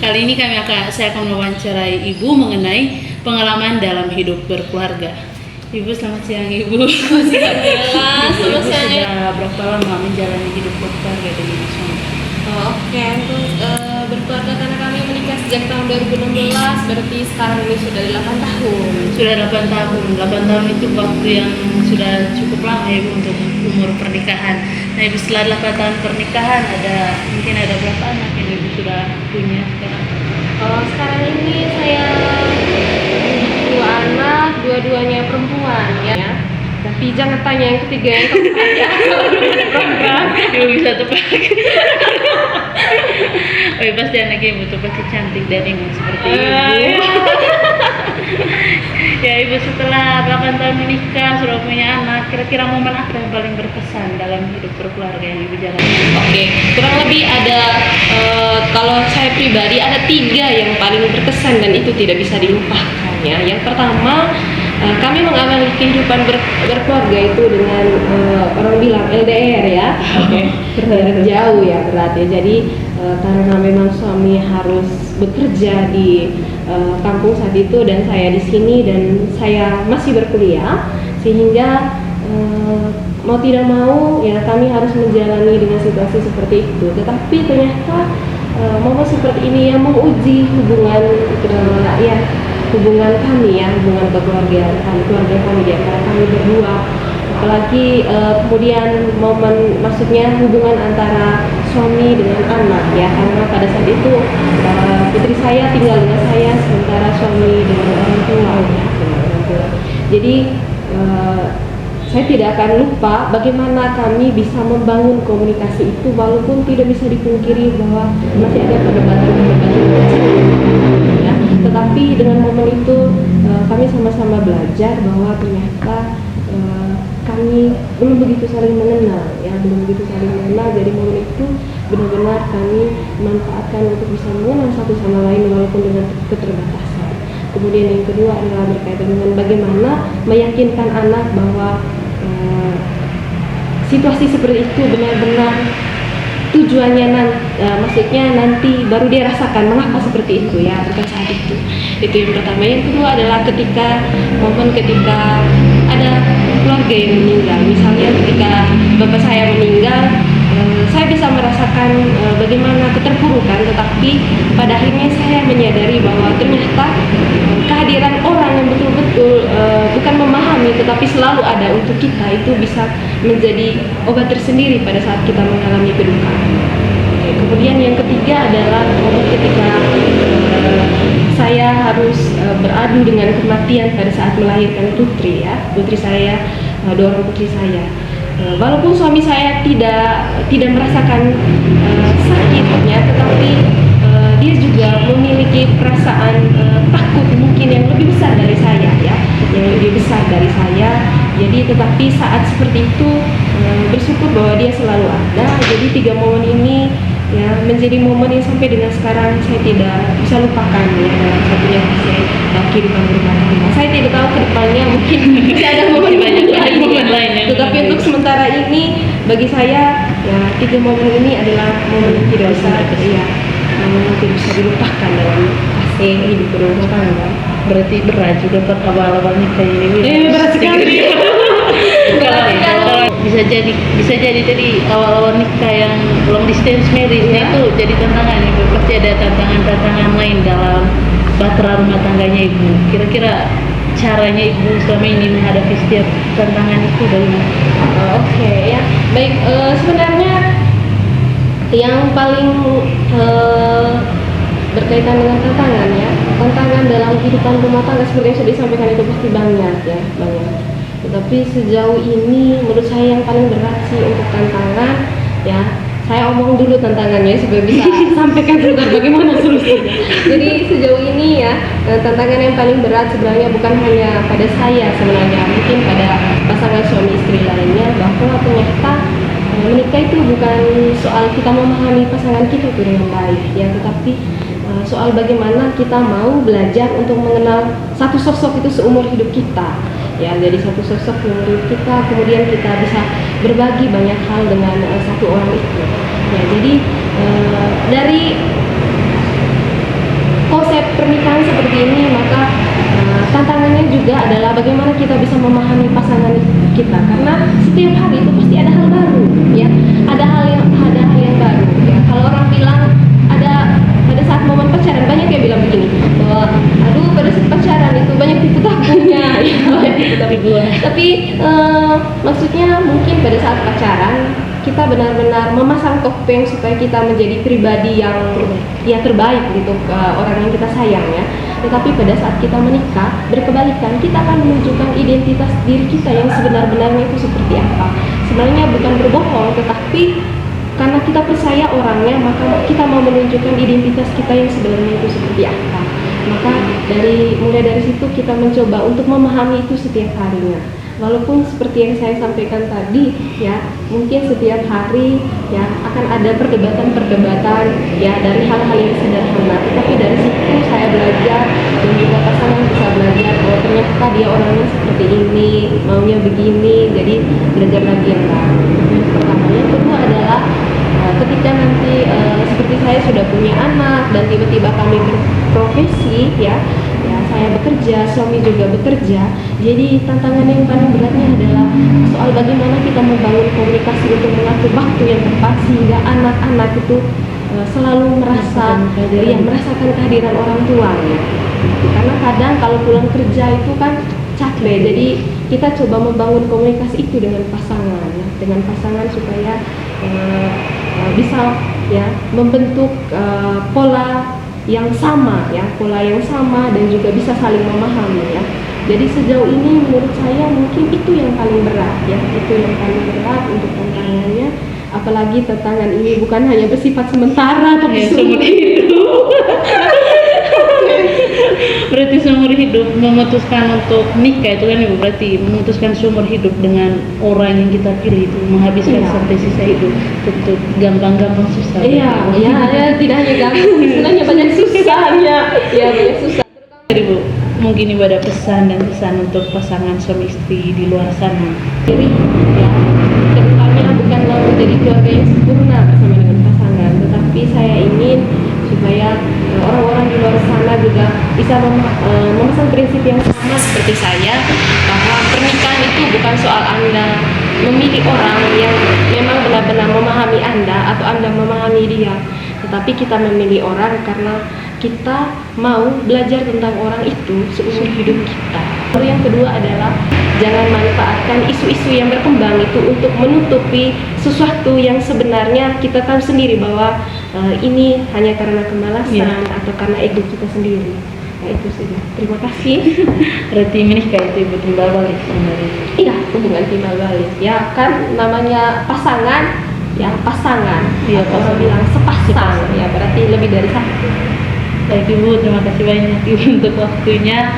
Kali ini saya akan mewawancarai Ibu mengenai pengalaman dalam hidup berkeluarga. Ibu, selamat siang Ibu. Selamat siang Bella. Selamat siang. Sudah berapa lama menjalani hidup berkeluarga dengan suami? Oke, untuk berkeluarga karena kami menikah sejak tahun 2016, berarti sekarang ini sudah 8 tahun. Sudah 8 tahun. 8 tahun itu waktu yang sudah cukup lama Ibu untuk umur pernikahan. Nah Ibu, setelah 8 tahun pernikahan mungkin ada berapa anak yang Ibu sudah punya sekarang? Sekarang ini saya memiliki 2 anak, dua-duanya perempuan ya. Tapi jangan tanya yang ketiga yang keempat ya. Program. Ibu bisa tebak. Oh, pasti anak Ibu tuh pasti cantik dan imut seperti Ibu. Ya Ibu, setelah 8 tahun menikah, sudah punya anak, kira-kira momen apa yang paling berkesan dalam hidup berkeluarga yang Ibu jalani? Oke, kurang lebih ada kalau saya pribadi ada 3 yang paling berkesan dan itu tidak bisa dilupakan ya. Yang pertama, kami mengambil kehidupan berkeluarga itu dengan orang bilang LDR ya. Oke. Jarak jauh ya, berat ya. Jadi karena memang suami harus bekerja di kampung saat itu dan saya di sini dan saya masih berkuliah, sehingga mau tidak mau ya kami harus menjalani dengan situasi seperti itu. Tetapi ternyata momen seperti ini yang menguji hubungan kami ya, hubungan keluarga kami di antara kami berdua. Apalagi kemudian maksudnya hubungan antara suami dengan anak ya, karena pada saat itu putri saya tinggal dengan saya sementara suami dengan orang tua ya, Jadi saya tidak akan lupa bagaimana kami bisa membangun komunikasi itu walaupun tidak bisa dipungkiri bahwa masih ada perdebatan-perdebatan ya. Tetapi dengan momen itu kami sama-sama belajar bahwa ternyata kami belum begitu saling mengenal ya, jadi momen itu benar-benar kami manfaatkan untuk bisa mengenal satu sama lain walaupun dengan keterbatasan. Kemudian yang kedua adalah berkaitan dengan bagaimana meyakinkan anak bahwa situasi seperti itu benar-benar tujuannya maksudnya nanti baru dia rasakan mengapa seperti itu ya, bukan saat itu. Itu yang pertama. Yang kedua adalah momen ketika ada keluarga yang meninggal. Misalnya ketika bapak saya meninggal, saya bisa merasakan bagaimana keterpurukan, tetapi pada akhirnya saya menyadari bahwa ternyata kehadiran orang yang betul-betul bukan memahami tetapi selalu ada untuk kita itu bisa menjadi obat tersendiri pada saat kita mengalami kedukaan. Kemudian yang ketiga adalah momen ketika saya harus beradu dengan kematian pada saat melahirkan putri saya, dua putri saya. Walaupun suami saya tidak merasakan sakitnya, tetapi dia juga memiliki perasaan takut mungkin yang lebih besar dari saya ya, Jadi tetapi saat seperti itu bersyukur bahwa dia selalu ada. Jadi 3 momen ini ya menjadi momen yang sampai dengan sekarang saya tidak bisa lupakan ya, dalam satunya kehidupan berumah tangga. Saya tidak tahu ke depannya mungkin bisa ada momen lain. Tetapi untuk sementara ini bagi saya ya 3 momen ini adalah momen yang tidak bisa dilupakan dalam fase hidup berumah tangga. Berarti berat juga pas awal-awal nikah ini. Berat sekali. Kalau bisa jadi tadi awal-awal nikah yang long distance marriage itu jadi tantangan Ibu. Pasti ada tantangan lain dalam bahtera rumah tangganya Ibu. Kira-kira caranya Ibu selama ini menghadapi setiap tantangan itu bagaimana? Oke ya, baik. Sebenarnya yang paling berkaitan dengan tantangan dalam kehidupan rumah tangga seperti yang sudah disampaikan itu pasti banyak. Tetapi sejauh ini menurut saya yang paling berat sih untuk tantangan ya, saya omong dulu tantangannya supaya bisa sampaikan sebentar bagaimana solusinya. Jadi sejauh ini ya tantangan yang paling berat sebenarnya bukan hanya pada saya sebenarnya, mungkin pada pasangan suami istri lainnya, bahwa ternyata menikah itu bukan soal kita memahami pasangan kita itu dengan baik ya, tetapi soal bagaimana kita mau belajar untuk mengenal satu sosok itu seumur hidup kita ya. Jadi satu sosok seumur hidup kita, kemudian kita bisa berbagi banyak hal dengan satu orang itu ya. Jadi dari pernikahan seperti ini, maka tantangannya juga adalah bagaimana kita bisa memahami pasangan kita, karena setiap hari itu pasti ada hal baru, ya, ada hal yang baru, ya. Kalau orang bilang ada pada saat momen pacaran, banyak yang bilang begini bahwa aduh pada saat pacaran itu banyak tipu takunya, ya, banyak tipu takunya. Tapi maksudnya mungkin pada saat pacaran kita benar-benar memasang topeng supaya kita menjadi pribadi yang terbaik untuk orang yang kita sayang, ya. Tetapi pada saat kita menikah, berkebalikan, kita akan menunjukkan identitas diri kita yang sebenar-benarnya itu seperti apa. Sebenarnya bukan berbohong, tetapi karena kita percaya orangnya, maka kita mau menunjukkan identitas kita yang sebenarnya itu seperti apa. Maka mulai dari situ kita mencoba untuk memahami itu setiap harinya. Walaupun seperti yang saya sampaikan tadi, ya, mungkin setiap hari, ya, akan ada perdebatan-perdebatan, ya, dari hal-hal yang sederhana. Tetapi dari situ saya belajar, dan juga pasangan bisa belajar bahwa ternyata dia orangnya seperti ini, maunya begini, jadi belajar lagi yang baru. Yang pertama. Yang kedua adalah ketika nanti seperti saya sudah punya anak dan tiba-tiba kami berprofesi, ya, saya bekerja, suami juga bekerja. Jadi tantangan yang paling beratnya adalah soal bagaimana kita membangun komunikasi untuk mengatur waktu yang tepat sehingga anak-anak itu selalu merasakan kehadiran orang tuanya. Karena kadang kalau pulang kerja itu kan capek. Jadi kita coba membangun komunikasi itu dengan pasangan supaya bisa, ya, membentuk pola yang sama, ya, dan juga bisa saling memahami, ya. Jadi sejauh ini menurut saya mungkin itu yang paling berat, ya, untuk tantangannya. Apalagi tantangan ini bukan hanya bersifat sementara, tapi seumur hidup. Berarti seumur hidup memutuskan untuk nikah itu kan Ibu, berarti memutuskan seumur hidup dengan orang yang kita pilih itu menghabiskan sampai sisa hidup. Tentu gampang-gampang susah. Iya, tidak hanya gampang, sebenarnya banyak susahnya. Ya, banyak susah. Ibu, mungkin Ibu ada pesan dan kesan untuk pasangan suami istri di luar sana. Jadi, ya, kedepannya bukanlah menjadi keluarga yang sempurna bersama dengan pasangan, tetapi saya ingin supaya orang-orang di luar sana juga bisa memesan prinsip yang sama seperti saya, bahwa pernikahan itu bukan soal Anda memilih orang yang memang benar-benar memahami Anda atau Anda memahami dia, tetapi kita memilih orang karena kita mau belajar tentang orang itu seumur hidup kita. Lalu yang kedua adalah jangan manfaatkan isu-isu yang berkembang itu untuk menutupi sesuatu yang sebenarnya kita tahu sendiri bahwa ini hanya karena kemalasan atau karena ego kita sendiri. Nah, itu saja. Terima kasih. Berarti menikah itu Ibu timbal balik sebenarnya. Iya, hubungan timbal balik. Ya kan namanya pasangan, ya pasangan. Iya, orang bilang sepasang. Ya berarti lebih dari satu. Baik Ibu, terima kasih banyak Ibu untuk waktunya.